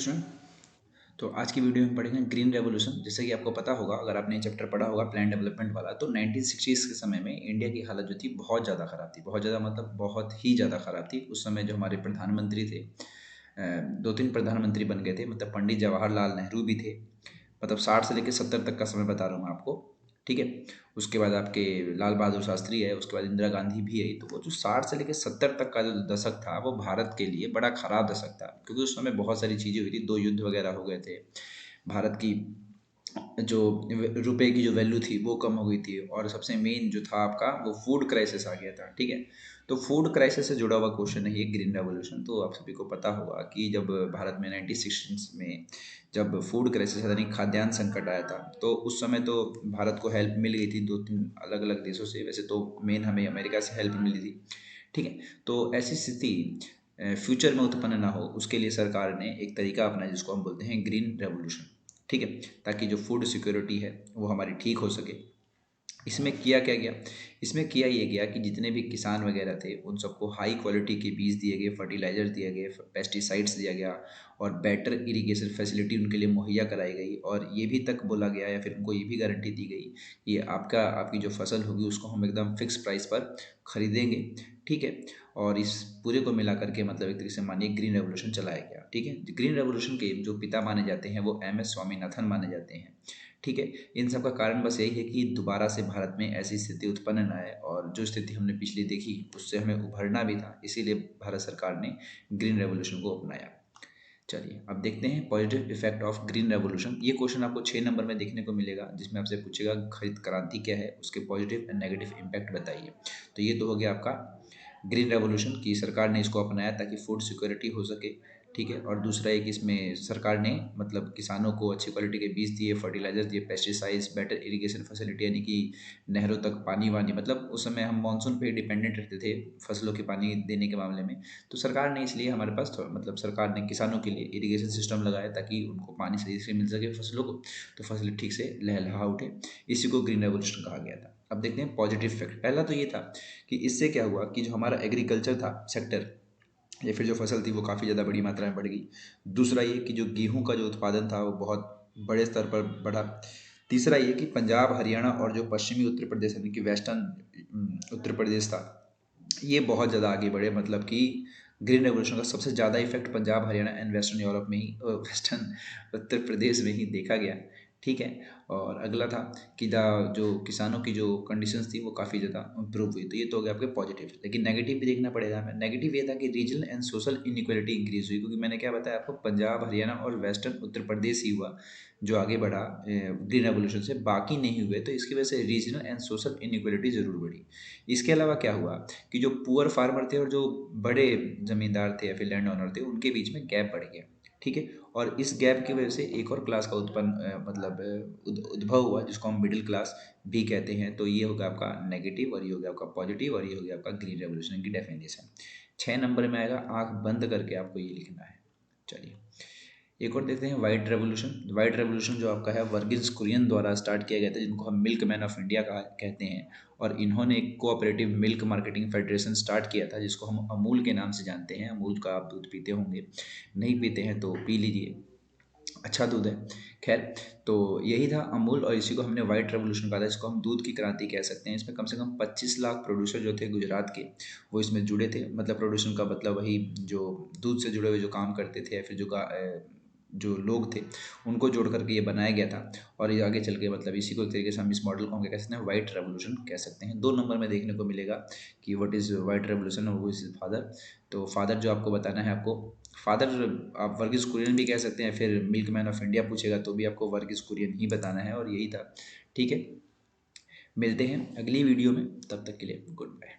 Student. तो आज की वीडियो में पढ़ेंगे ग्रीन रेवोल्यूशन। जैसे कि आपको पता होगा, अगर आपने चैप्टर पढ़ा होगा प्लान डेवलपमेंट वाला, तो 1960s के समय में इंडिया की हालत जो थी बहुत ज़्यादा ख़राब थी। बहुत ज़्यादा मतलब बहुत ही ज़्यादा ख़राब थी। उस समय जो हमारे प्रधानमंत्री थे, दो तीन प्रधानमंत्री बन गए थे। मतलब पंडित जवाहरलाल नेहरू भी थे। मतलब 60 से लेकर 70 तक का समय बता रहा हूँ मैं आपको, ठीक है। उसके बाद आपके लाल बहादुर शास्त्री है, उसके बाद इंदिरा गांधी भी आई। तो वो जो 60 से लेकर 70 तक का जो दशक था, वो भारत के लिए बड़ा ख़राब दशक था, क्योंकि उस समय बहुत सारी चीज़ें हुई थी। दो युद्ध वगैरह हो गए थे। भारत की जो रुपए की जो वैल्यू थी वो कम हो गई थी, और सबसे मेन जो था आपका वो फूड क्राइसिस आ गया था, ठीक है। तो फूड क्राइसिस से जुड़ा हुआ क्वेश्चन है ये ग्रीन रेवोल्यूशन। तो आप सभी को पता होगा कि जब भारत में 1960 में जब फूड क्राइसिस यानी खाद्यान्न संकट आया था, तो उस समय तो भारत को हेल्प मिल गई थी दो तीन अलग अलग देशों से। वैसे तो मेन हमें अमेरिका से हेल्प मिली थी, ठीक है। तो ऐसी स्थिति फ्यूचर में उत्पन्न ना हो, उसके लिए सरकार ने एक तरीका अपनाया जिसको हम बोलते हैं ग्रीन रेवोल्यूशन, ठीक है। ताकि जो फूड सिक्योरिटी है वो हमारी ठीक हो सके। इसमें किया क्या गया? इसमें किया ये गया कि जितने भी किसान वगैरह थे उन सबको हाई क्वालिटी के बीज दिए गए, फर्टिलाइजर दिए गए, पेस्टिसाइड्स दिया गया, और बेटर इरिगेशन फैसिलिटी उनके लिए मुहैया कराई गई। और ये भी तक बोला गया, या फिर उनको ये भी गारंटी दी गई कि आपकी जो फसल होगी उसको हम एकदम फिक्स प्राइस पर खरीदेंगे, ठीक है। और इस पूरे को मिला करके मतलब एक तरीके से मानिए ग्रीन रेवोल्यूशन चलाया गया, ठीक है। ग्रीन रेवोल्यूशन के जो पिता माने जाते हैं वो MS स्वामीनाथन माने जाते हैं, ठीक है। इन सब का कारण बस यही है कि दोबारा से भारत में ऐसी स्थिति उत्पन्न न आए, और जो स्थिति हमने पिछली देखी उससे हमें उभरना भी था, इसीलिए भारत सरकार ने ग्रीन रेवोल्यूशन को अपनाया। चलिए अब देखते हैं positive effect of green revolution. ये क्वेश्चन आपको 6 नंबर में देखने को मिलेगा, जिसमें आपसे पूछेगा हरित क्रांति क्या है, उसके पॉजिटिव एंड नेगेटिव इम्पैक्ट बताइए। तो ये तो हो गया आपका ग्रीन रेवोल्यूशन की सरकार ने इसको अपनाया ताकि फूड सिक्योरिटी हो सके, ठीक है। और दूसरा एक इसमें सरकार ने मतलब किसानों को अच्छी क्वालिटी के बीज दिए, फर्टिलाइजर्स दिए, पेस्टिसाइड्स, बेटर इरिगेशन फैसिलिटी, यानी कि नहरों तक पानी वानी, मतलब उस समय हम मानसून पे डिपेंडेंट रहते थे फसलों के पानी देने के मामले में। तो सरकार ने इसलिए हमारे पास मतलब सरकार ने किसानों के लिए इरिगेशन सिस्टम लगाया ताकि उनको पानी सही से मिल सके फसलों को, तो फसल ठीक से लहलहा उठे। इसी को ग्रीन रेवोल्यूशन कहा गया था। अब देखते हैं पॉजिटिव इफेक्ट। पहला तो ये था कि इससे क्या हुआ कि जो हमारा एग्रीकल्चर था सेक्टर, या फिर जो फसल थी वो काफ़ी ज़्यादा बड़ी मात्रा में बढ़ गई। दूसरा ये कि जो गेहूं का जो उत्पादन था वो बहुत बड़े स्तर पर बढ़ा। तीसरा ये कि पंजाब, हरियाणा और जो पश्चिमी उत्तर प्रदेश यानी कि वेस्टर्न उत्तर प्रदेश था, ये बहुत ज़्यादा आगे बढ़े। मतलब कि ग्रीन रेवोल्यूशन का सबसे ज़्यादा effect Punjab, Haryana and western Europe में ही, वेस्टर्न उत्तर प्रदेश में ही देखा गया, ठीक है। और अगला था कि जो किसानों की जो कंडीशंस थी वो काफ़ी ज़्यादा इंप्रूव हुई। तो ये तो हो गया आपके पॉजिटिव। लेकिन नेगेटिव भी देखना पड़ेगा हमें। नेगेटिव ये था कि regional and social inequality increase हुई, क्योंकि मैंने क्या बताया आपको, पंजाब, हरियाणा और वेस्टर्न उत्तर प्रदेश ही हुआ जो आगे बढ़ा ग्रीन रेवोल्यूशन से, बाकी नहीं हुए। तो इसकी वजह से रीजनल एंड सोशल इनइक्वालिटी ज़रूर बढ़ी। इसके अलावा क्या हुआ कि जो पुअर फार्मर थे और जो बड़े ज़मींदार थे या फिर लैंड ओनर थे, उनके बीच में गैप बढ़ गया, ठीक है। और इस गैप की वजह से एक और क्लास का उद्भव हुआ जिसको हम मिडिल क्लास भी कहते हैं। तो ये होगा आपका नेगेटिव, और ये हो गया आपका पॉजिटिव, और ये हो गया आपका ग्रीन रेवोल्यूशन की डेफिनेशन। 6 नंबर में आएगा, आंख बंद करके आपको ये लिखना है। चलिए एक और देखते हैं वाइट रेवोल्यूशन। वाइट रेवोल्यूशन जो आपका है वर्गीज कुरियन द्वारा स्टार्ट किया गया था, जिनको हम मिल्क मैन ऑफ इंडिया कहा कहते हैं। और इन्होंने एक cooperative milk marketing federation start किया था, जिसको हम अमूल के नाम से जानते हैं। अमूल का आप दूध पीते होंगे, नहीं पीते हैं तो पी लीजिए, अच्छा दूध है। खैर, तो यही था अमूल, और इसी को हमने वाइट रेवोल्यूशन कहा था, इसको हम दूध की क्रांति कह सकते हैं। इसमें कम से कम 25 लाख प्रोड्यूसर जो थे गुजरात के, वो इसमें जुड़े थे। मतलब प्रोड्यूसर का मतलब वही जो दूध से जुड़े हुए जो काम करते थे, या फिर जो लोग थे उनको जोड़ करके ये बनाया गया था। और ये आगे चल के मतलब इसी को एक तरीके से हम इस मॉडल को हम क्या कह सकते हैं, वाइट रेवोल्यूशन कह सकते हैं। 2 नंबर में देखने को मिलेगा कि व्हाट इज़ वाइट रेवोल्यूशन और हु इज़ फादर। तो फादर जो आपको बताना है, आपको फादर आप वर्गीज कुरियन भी कह सकते हैं, फिर मिल्क मैन ऑफ इंडिया पूछेगा तो भी आपको वर्गीज कुरियन ही बताना है, और यही था, ठीक है। मिलते हैं अगली वीडियो में, तब तक के लिए गुड बाय।